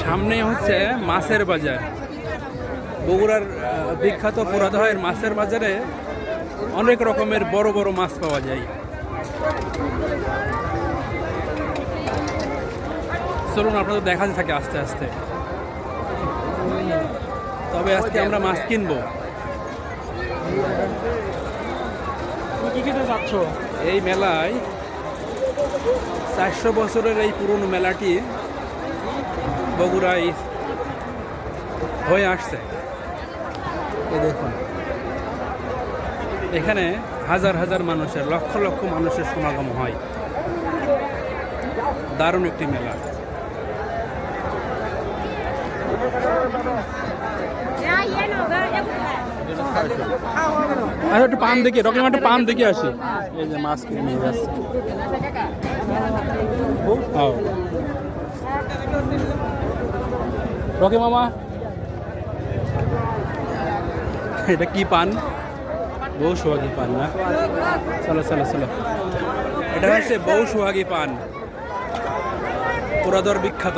সামনে হচ্ছে মাছের বাজার। বগুড়ার বিখ্যাত পুরাদহের মাছের বাজারে অনেক রকমের বড় বড় মাছ পাওয়া যায়। চলুন আপনাদের দেখাতে থাকে আস্তে আস্তে। তবে আজকে আমরা মাছ কিনবো। এই মেলায় 400 বছরের এই পুরনো মেলাটি বগুড়ায় হয়ে আসছে। দেখুন এখানে হাজার হাজার মানুষের, লক্ষ লক্ষ মানুষের সমাগম হয়। দারুণ একটি মেলা। আচ্ছা একটু পান দেখি, রকম একটা পান দেখে আসি। এই যে মাছ কিনে নিয়ে যাচ্ছে। রকি মামা, এটা কি পান? বউ সোহাগী পান না? চলো চলো চলো, এটা হচ্ছে বউ সোহাগী পান, পুরাদর বিখ্যাত।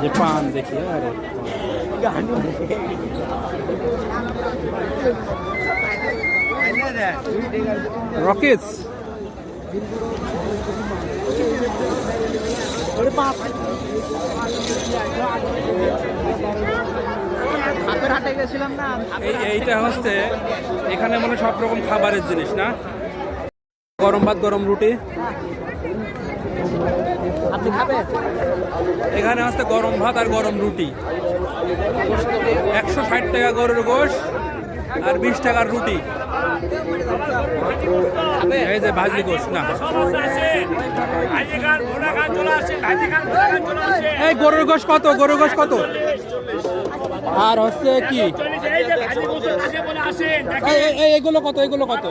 যে পান দেখি, আরে রকেট এইটা হচ্ছে এখানে মানে সব রকম খাবারের জিনিস না? গরম ভাত, গরম রুটি। এখানে হচ্ছে গরম ভাত আর গরম রুটি। 160 টাকা গরুর গোশ আর 20 টাকার রুটি। এই যে ভাজি গোশ না, এই গরুর গোশ কত? গরুর গোশ কত? আর হচ্ছে কি এগুলো কত? এগুলো কত?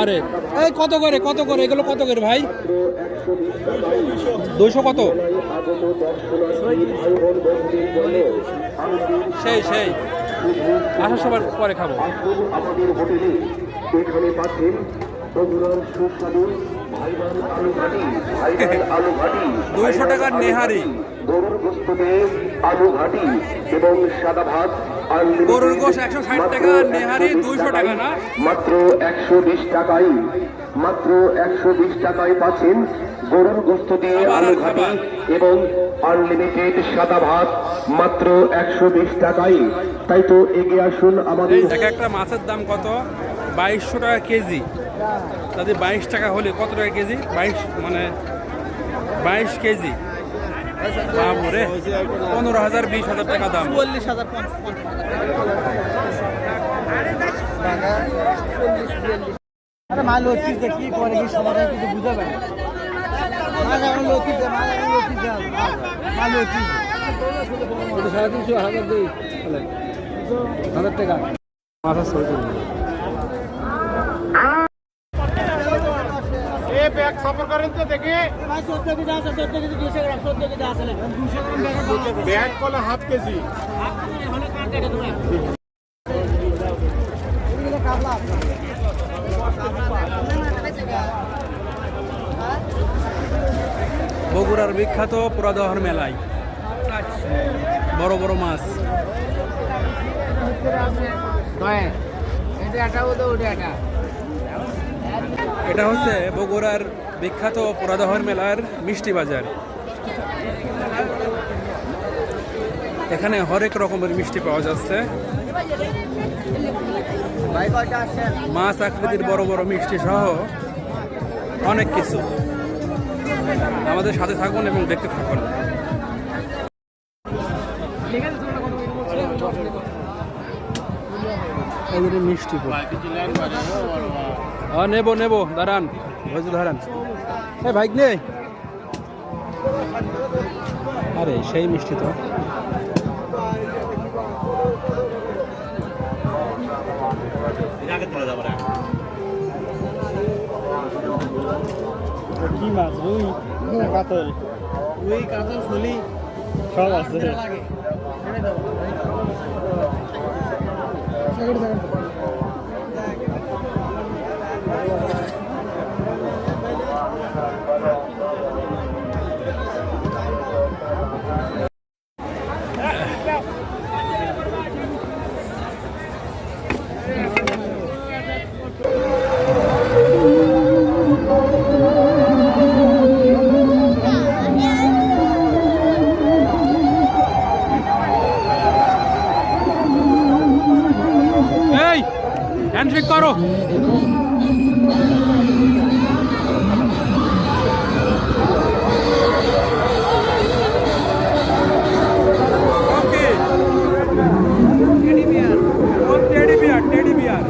আরে এই কত করে, কত করে এগুলো? কত করে ভাই? 200 কত? সেই সেই আসার সবার পরে খাবো। আমাদের হোটেলে এখানে পাচ্ছেন বগুড়ার সুস্বাদু 200 টাকার নেহারি, গরুর গোশতে আলু ঘাটি এবং সাদা ভাত। গরুর গোশ 160 টাকা, নেহারি 200 টাকা না? মাত্র 120 টাকায়, মাত্র 120 টাকায় পাচ্ছেন গরুর গোশত দিয়ে আলু ঘাটি এবং আনলিমিটেড সাদা ভাত মাত্র 120 টাকায়। তাই তো এগিয়ে আসুন আমাদের। একটা মাছের দাম কত? 2200 টাকা কেজি। তাদের 22 টাকা হলে কত টাকা কেজি? 22 মানে 22 কেজি। বাবুরে, 15,000 20,000 টাকা দাম। 40,000 মাল হচ্ছে কি করে, কি সমাধান কিছু বুঝতে পারি। মাল এখন লতি যায়, মাল এখন লতি যায়, মাল লতি 350 হাজার দিই, 1000 টাকা মাথা সরতে। এই ব্যাগ সফর করেন তো দেখি ভাই। 14 কেজি আছে, 14 কেজি 200 গ্রাম, 14 কেজি আছে না 200 গ্রাম ব্যাগ কলা হাফ কেজি হলে কাট কেটে তুমি এগুলো কাবলা। বগুড়ার বিখ্যাত পুরাদহর মেলায় বড় বড় মাছ। এটা হচ্ছে বগুড়ার বিখ্যাত পুরাদহর মেলার মিষ্টি বাজার। এখানে হরেক রকমের মিষ্টি পাওয়া যাচ্ছে। মাছ আকৃতির বড় বড় মিষ্টি সহ অনেক কিছু। আমাদের সাথে থাকুন এবং দেখতে থাকুন। মিষ্টি নেবো নেবো, দাঁড়ান দাঁড়ান। ভাই নে, আরে সেই মিষ্টি তো। কি মাছ? রুই, কাতল। রুই, কাতল, ফলি সব আছে। এই হ্যান্ডশেক করো। টেডি বিয়ার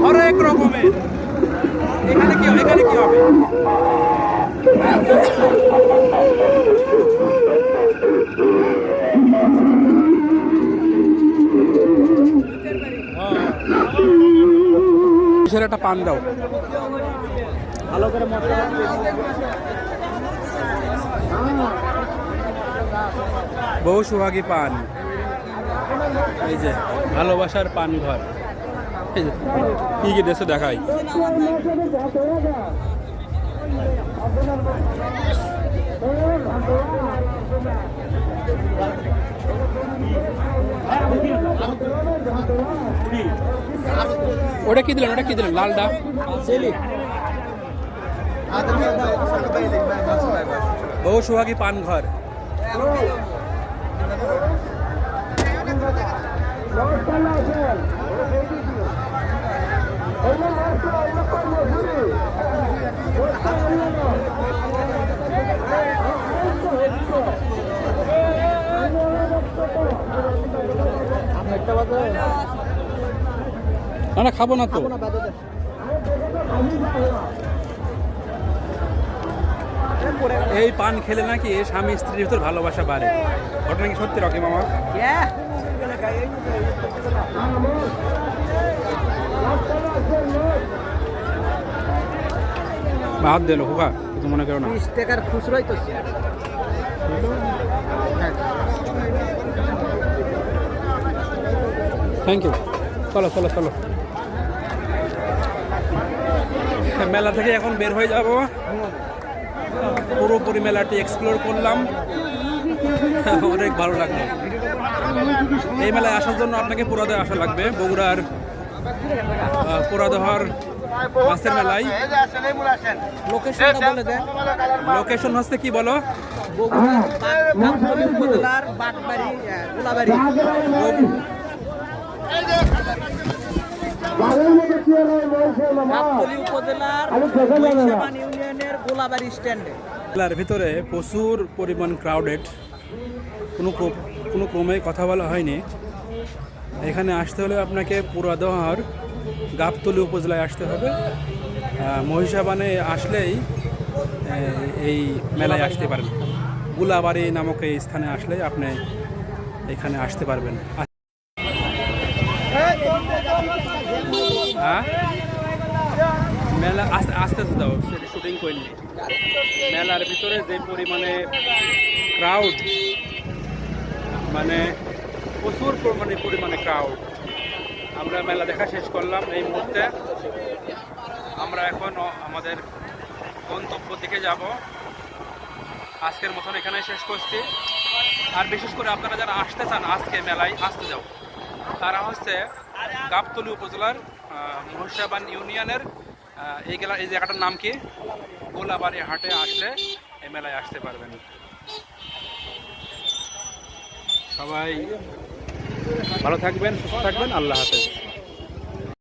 হরেক রকমের। এখানে কি হবে? একটা পান দাও। ভালো করে মশলা বহু সুহাগী পান। এই যে ভালোবাসার পান ঘর। এই যে কি কি দেশে দেখাই। ওটা কি দিলেন? লালডা বহু সুহাগী পান ঘর। না খাবো না তো। এই পান খেলে নাকি স্বামী স্ত্রীর ভিতর ভালোবাসা বাড়ে। ঘটনা কি সত্যি রকি মামা? হাত দিল হোকা, কিছু মনে করো না। 20 টাকার খুচরোই তো। Thank you. চলো চলো চলো, মেলা থেকে এখন বের হয়ে যাব। পুরোপুরি মেলাটি এক্সপ্লোর করলাম, অনেক ভালো লাগলো। এই মেলায় আসার জন্য আপনাকে পুরাদহ আসা লাগবে। বগুড়ার পুরাদহর মাছের মেলায়। লোকেশন হচ্ছে কি বলো? উপজেলার বাগবাড়ি, গোলাবাড়ি। গাবতলী উপজেলার মহিষাবান ইউনিয়নের গোলাবাড়ি স্ট্যান্ডে। মেলার ভিতরে প্রচুর পরিমাণ ক্রাউডেড, কোনো ক্রমে কথা বলা হয়নি। এখানে আসতে হলে আপনাকে পুরাদহর গাবতলী উপজেলায় আসতে হবে। মহিষাবানে আসলেই এই মেলায় আসতে পারেন। গোলাবাড়ি নামক এই স্থানে আসলেই আপনি এখানে আসতে পারবেন। হ্যাঁ, মেলা আস্তে আস্তে দাও, সেটা শুটিং করিনি। মেলার ভিতরে যে পরিমাণে ক্রাউড, মানে প্রচুর পরিমাণে ক্রাউড। আমরা মেলা দেখা শেষ করলাম এই মুহূর্তে। আমরা এখন আমাদের গন্তব্য দিকে যাব। আজকের মতন এখানে শেষ করছি। আর বিশেষ করে আপনারা যারা আসতে চান আজকে মেলায় আসতে যাও, তারা হচ্ছে গাবতলী উপজেলার মহিষাবান ইউনিয়নের এই জায়গাটার নাম কি, গোলাবাড়ি হাটে আসলে এই মেলায় আসতে পারবেন। সবাই ভালো থাকবেন, সুস্থ থাকবেন। আল্লাহ হাফেজ।